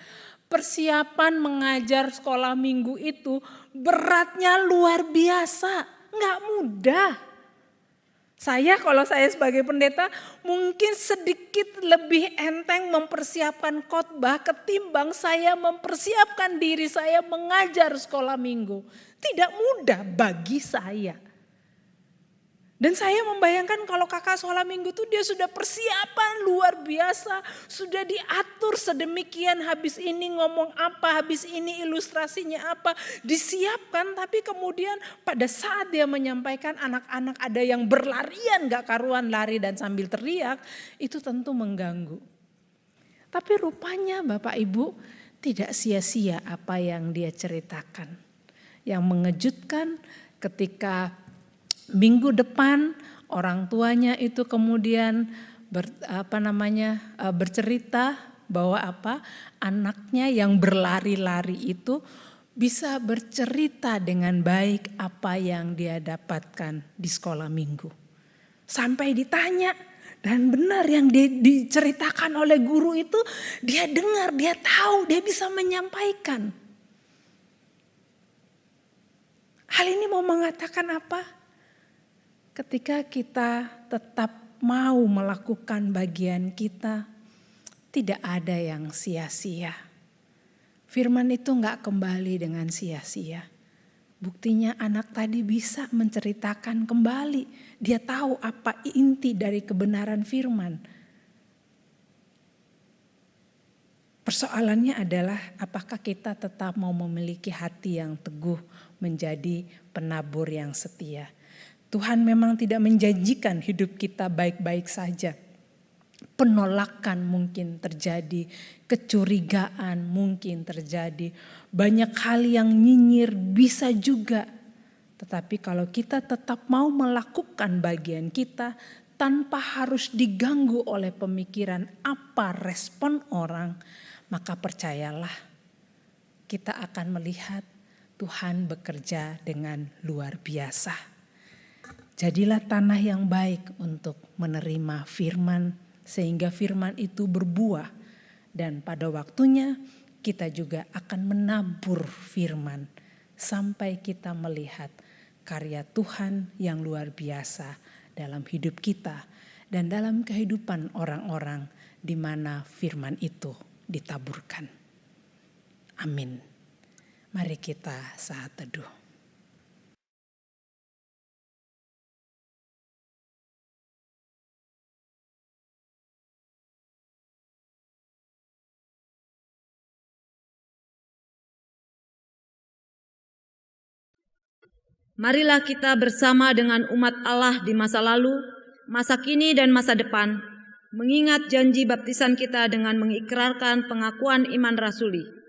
Persiapan mengajar sekolah minggu itu beratnya luar biasa, nggak mudah. Kalau saya sebagai pendeta mungkin sedikit lebih enteng mempersiapkan khotbah ketimbang saya mempersiapkan diri saya mengajar sekolah minggu. Tidak mudah bagi saya. Dan saya membayangkan kalau kakak sekolah minggu itu dia sudah persiapan luar biasa. Sudah diatur sedemikian, habis ini ngomong apa, habis ini ilustrasinya apa. Disiapkan, tapi kemudian pada saat dia menyampaikan, anak-anak ada yang berlarian gak karuan, lari dan sambil teriak. Itu tentu mengganggu. Tapi rupanya Bapak Ibu tidak sia-sia apa yang dia ceritakan. Yang mengejutkan ketika minggu depan orang tuanya itu kemudian bercerita bahwa anaknya yang berlari-lari itu bisa bercerita dengan baik apa yang dia dapatkan di sekolah minggu. Sampai ditanya, dan benar yang diceritakan oleh guru itu dia dengar, dia tahu, dia bisa menyampaikan. Hal ini mau mengatakan apa? Ketika kita tetap mau melakukan bagian kita, tidak ada yang sia-sia. Firman itu gak kembali dengan sia-sia. Buktinya anak tadi bisa menceritakan kembali. Dia tahu apa inti dari kebenaran firman. Persoalannya adalah apakah kita tetap mau memiliki hati yang teguh menjadi penabur yang setia. Tuhan memang tidak menjanjikan hidup kita baik-baik saja. Penolakan mungkin terjadi, kecurigaan mungkin terjadi, banyak hal yang nyinyir bisa juga. Tetapi kalau kita tetap mau melakukan bagian kita tanpa harus diganggu oleh pemikiran apa respon orang, maka percayalah kita akan melihat Tuhan bekerja dengan luar biasa. Jadilah tanah yang baik untuk menerima firman sehingga firman itu berbuah. Dan pada waktunya kita juga akan menabur firman sampai kita melihat karya Tuhan yang luar biasa dalam hidup kita dan dalam kehidupan orang-orang di mana firman itu ditaburkan. Amin. Mari kita saat teduh. Marilah kita bersama dengan umat Allah di masa lalu, masa kini dan masa depan, mengingat janji baptisan kita dengan mengikrarkan pengakuan iman rasuli.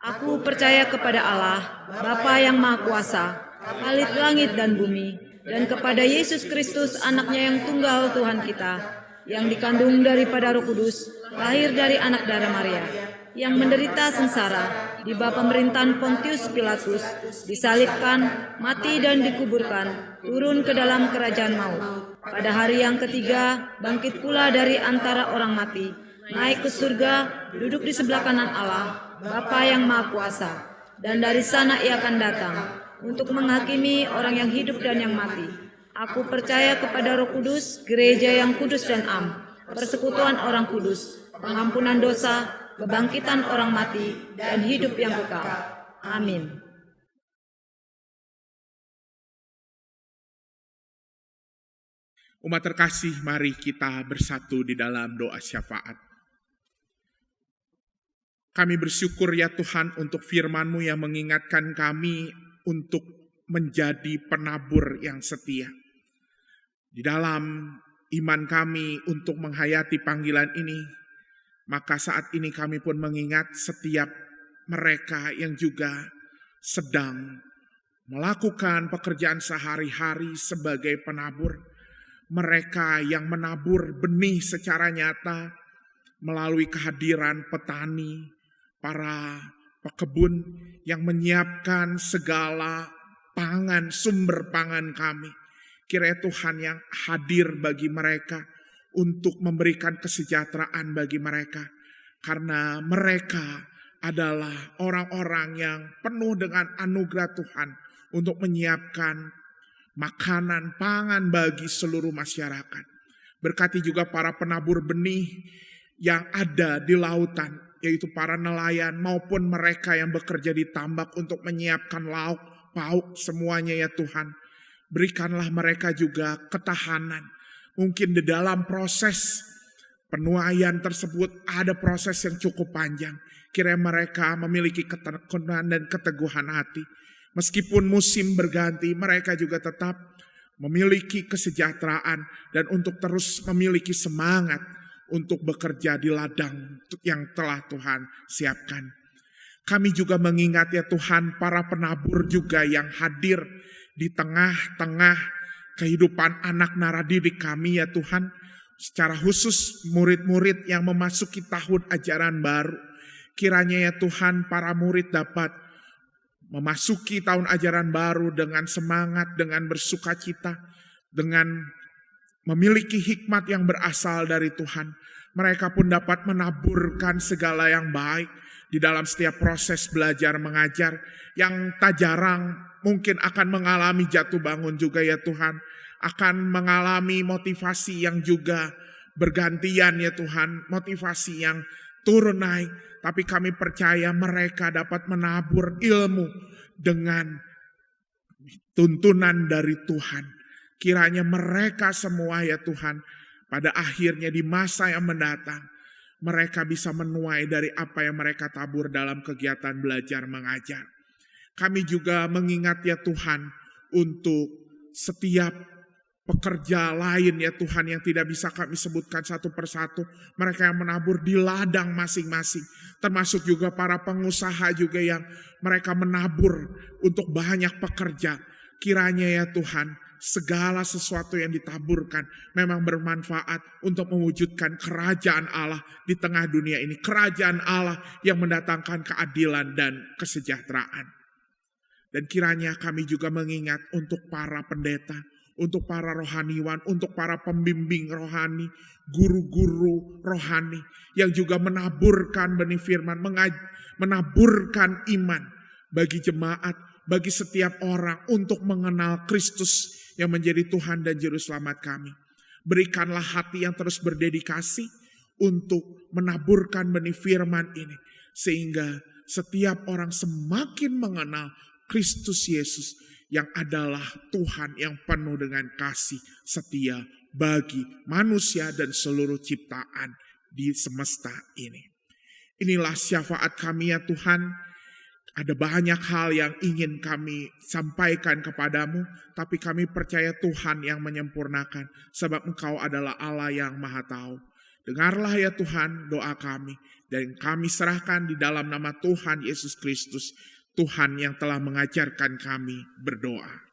Aku percaya kepada Allah, Bapa yang Maha Kuasa, Khalik langit dan bumi, dan kepada Yesus Kristus, anaknya yang tunggal Tuhan kita, yang dikandung daripada Roh Kudus, lahir dari anak darah Maria, yang menderita sengsara di bawah pemerintahan Pontius Pilatus, disalibkan, mati dan dikuburkan, turun ke dalam kerajaan maut. Pada hari yang ketiga, bangkit pula dari antara orang mati, naik ke surga, duduk di sebelah kanan Allah, Bapa yang Maha Kuasa, dan dari sana ia akan datang untuk menghakimi orang yang hidup dan yang mati. Aku percaya kepada Roh Kudus, gereja yang kudus dan am, persekutuan orang kudus, pengampunan dosa, kebangkitan orang mati, dan hidup yang kekal. Amin. Umat terkasih, mari kita bersatu di dalam doa syafaat. Kami bersyukur ya Tuhan untuk firman-Mu yang mengingatkan kami untuk menjadi penabur yang setia. Di dalam iman kami untuk menghayati panggilan ini, maka saat ini kami pun mengingat setiap mereka yang juga sedang melakukan pekerjaan sehari-hari sebagai penabur. Mereka yang menabur benih secara nyata melalui kehadiran petani, para pekebun yang menyiapkan segala pangan, sumber pangan kami. Kiranya Tuhan yang hadir bagi mereka untuk memberikan kesejahteraan bagi mereka. Karena mereka adalah orang-orang yang penuh dengan anugerah Tuhan untuk menyiapkan makanan, pangan bagi seluruh masyarakat. Berkati juga para penabur benih yang ada di lautan, yaitu para nelayan maupun mereka yang bekerja di tambak untuk menyiapkan lauk, pauk, semuanya ya Tuhan. Berikanlah mereka juga ketahanan. Mungkin di dalam proses penuaian tersebut ada proses yang cukup panjang. Kiranya mereka memiliki ketekunan dan keteguhan hati. Meskipun musim berganti, mereka juga tetap memiliki kesejahteraan dan untuk terus memiliki semangat untuk bekerja di ladang yang telah Tuhan siapkan. Kami juga mengingat ya Tuhan para penabur juga yang hadir di tengah-tengah kehidupan anak naradidik kami ya Tuhan. Secara khusus murid-murid yang memasuki tahun ajaran baru. Kiranya ya Tuhan para murid dapat memasuki tahun ajaran baru dengan semangat, dengan bersukacita, dengan memiliki hikmat yang berasal dari Tuhan. Mereka pun dapat menaburkan segala yang baik di dalam setiap proses belajar mengajar yang tak jarang mungkin akan mengalami jatuh bangun juga ya Tuhan. Akan mengalami motivasi yang juga bergantian ya Tuhan. Motivasi yang turun naik. Tapi kami percaya mereka dapat menabur ilmu dengan tuntunan dari Tuhan. Kiranya mereka semua ya Tuhan, pada akhirnya di masa yang mendatang, mereka bisa menuai dari apa yang mereka tabur dalam kegiatan belajar mengajar. Kami juga mengingat ya Tuhan, untuk setiap pekerja lain ya Tuhan yang tidak bisa kami sebutkan satu persatu. Mereka yang menabur di ladang masing-masing. Termasuk juga para pengusaha juga yang mereka menabur untuk banyak pekerja. Kiranya ya Tuhan, segala sesuatu yang ditaburkan memang bermanfaat untuk mewujudkan kerajaan Allah di tengah dunia ini. Kerajaan Allah yang mendatangkan keadilan dan kesejahteraan. Dan kiranya kami juga mengingat untuk para pendeta, untuk para rohaniwan, untuk para pembimbing rohani, guru-guru rohani yang juga menaburkan benih firman, menaburkan iman bagi jemaat, bagi setiap orang untuk mengenal Kristus yang menjadi Tuhan dan Juru Selamat kami. Berikanlah hati yang terus berdedikasi untuk menaburkan benih firman ini, sehingga setiap orang semakin mengenal Kristus Yesus yang adalah Tuhan yang penuh dengan kasih setia bagi manusia dan seluruh ciptaan di semesta ini. Inilah syafaat kami ya Tuhan. Ada banyak hal yang ingin kami sampaikan kepadamu, tapi kami percaya Tuhan yang menyempurnakan, sebab Engkau adalah Allah yang Maha Tahu. Dengarlah ya Tuhan doa kami, dan kami serahkan di dalam nama Tuhan Yesus Kristus, Tuhan yang telah mengajarkan kami berdoa.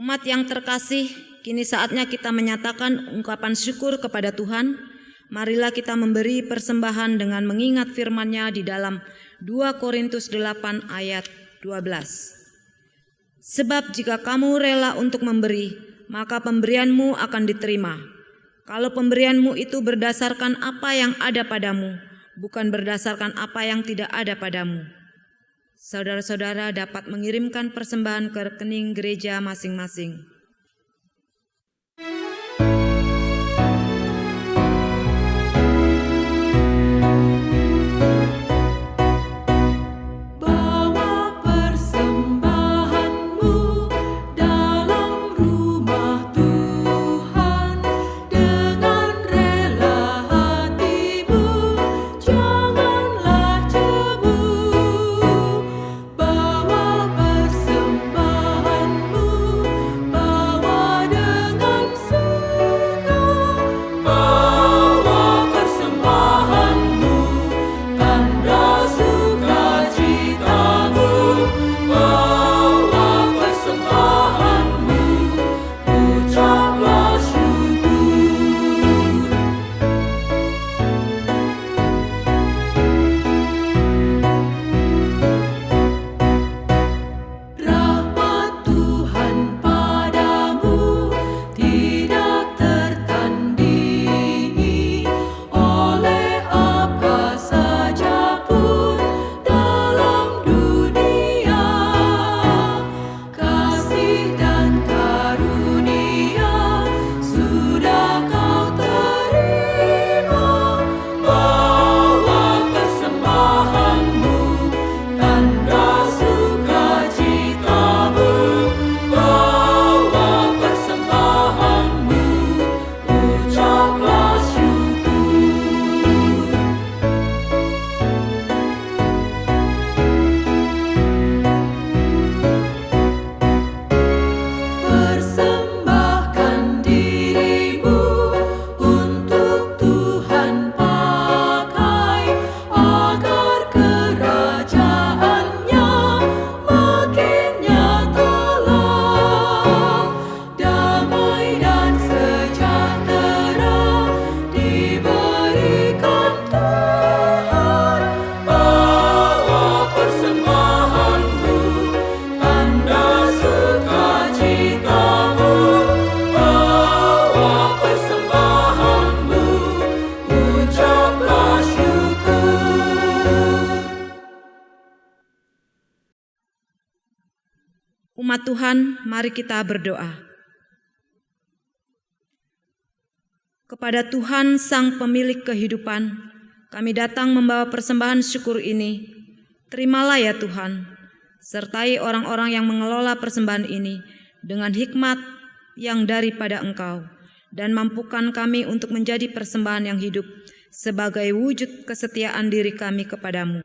Umat yang terkasih, kini saatnya kita menyatakan ungkapan syukur kepada Tuhan. Marilah kita memberi persembahan dengan mengingat firman-Nya di dalam 2 Korintus 8 ayat 12. Sebab jika kamu rela untuk memberi, maka pemberianmu akan diterima. Kalau pemberianmu itu berdasarkan apa yang ada padamu, bukan berdasarkan apa yang tidak ada padamu. Saudara-saudara dapat mengirimkan persembahan ke rekening gereja masing-masing. Bawa persembahanmu Umat Tuhan, mari kita berdoa. Kepada Tuhan Sang Pemilik kehidupan, kami datang membawa persembahan syukur ini. Terimalah ya Tuhan, sertai orang-orang yang mengelola persembahan ini dengan hikmat yang daripada Engkau, dan mampukan kami untuk menjadi persembahan yang hidup sebagai wujud kesetiaan diri kami kepadamu.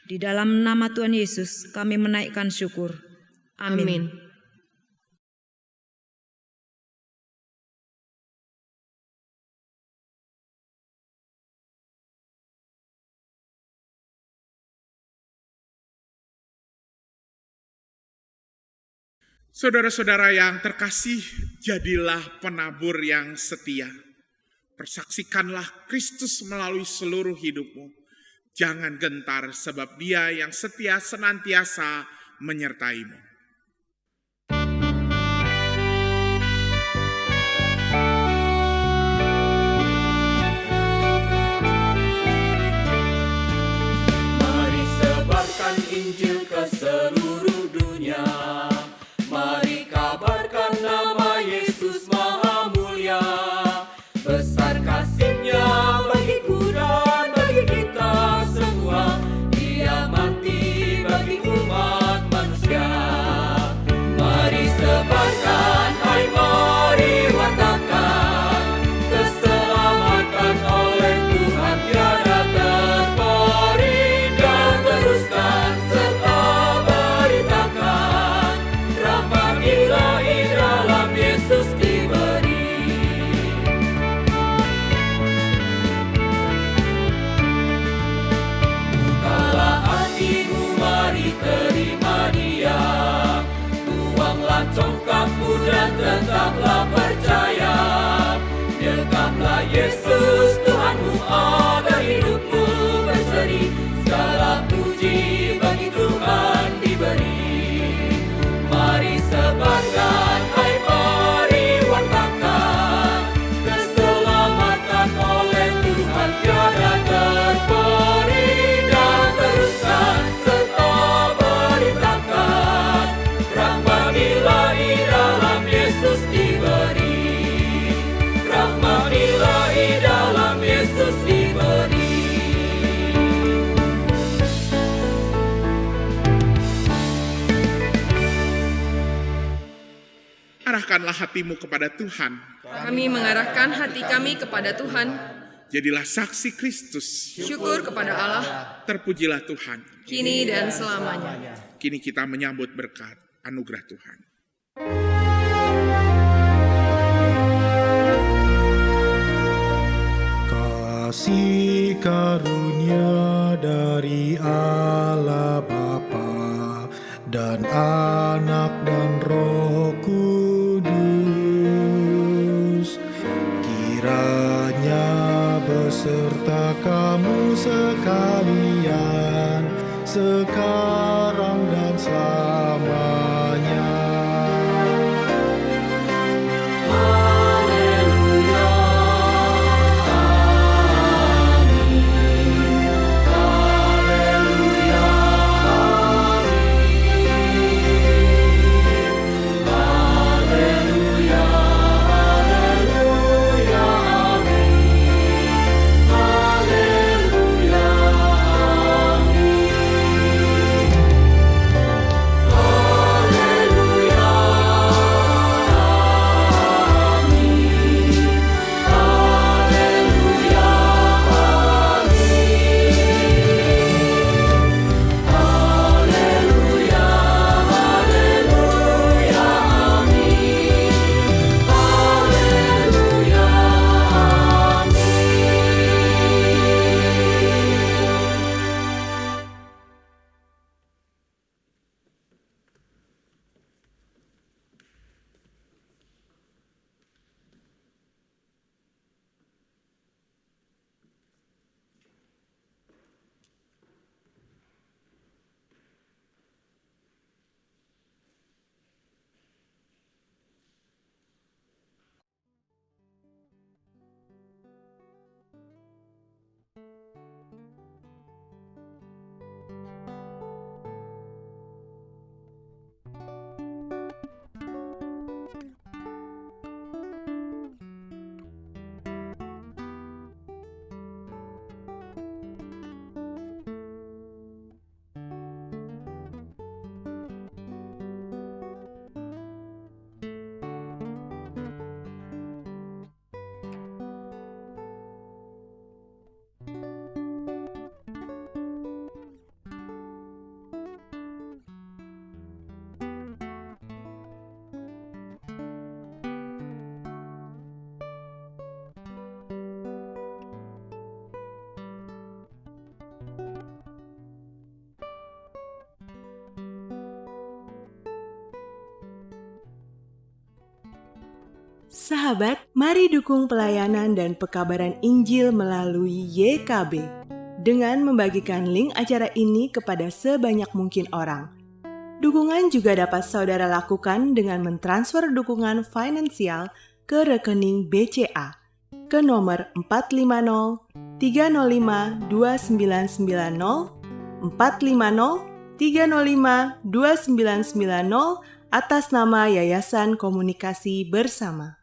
Di dalam nama Tuhan Yesus kami menaikkan syukur. Amin. Saudara-saudara yang terkasih, jadilah penabur yang setia. Persaksikanlah Kristus melalui seluruh hidupmu. Jangan gentar, sebab Dia yang setia senantiasa menyertaimu. Mari sebarkan Injil ke seluruh dunia. Mari kabarkan nama Yesus Maha Mulia. Besar kasih-Nya bagiku dan bagi kita semua. Dia mati bagi umat manusia. Mari sebarkan, hai mari wartakan. Keselamatan oleh Tuhan tiada terperi. Dan teruskan serta beritakan. Rahmat ilahi dalam Yesus diberi. Bukalah hatimu, mari terima Dia. Buanglah congkakmu dan tetaplah percaya. Dekaplah Yesus Tuhanmu, agar hidupmu berseri. Segala puji bagi Tuhan diberi. Mari sebarkan, hai mari wartakan. Keselamatan oleh Tuhan tiada terperi. Dan teruskan serta beritakan. Rahmat ilahi dalam Yesus diberi. Rahmat ilahi dalam Yesus diberi. Arahkanlah hatimu kepada Tuhan. Kami mengarahkan hati kami kepada Tuhan. Jadilah saksi Kristus. Syukur kepada Allah, Terpujilah Tuhan. kini dan selamanya. Kini kita menyambut berkat anugerah Tuhan. Kasih karunia dari Allah Bapa dan Anak dan Roh Kudus, kiranya beserta kamu sekalian sekarang dan selamanya. Sahabat, mari dukung pelayanan dan pekabaran Injil melalui YKB dengan membagikan link acara ini kepada sebanyak mungkin orang. Dukungan juga dapat saudara lakukan dengan mentransfer dukungan finansial ke rekening BCA ke nomor 450 305 2990 450 305 2990 atas nama Yayasan Komunikasi Bersama.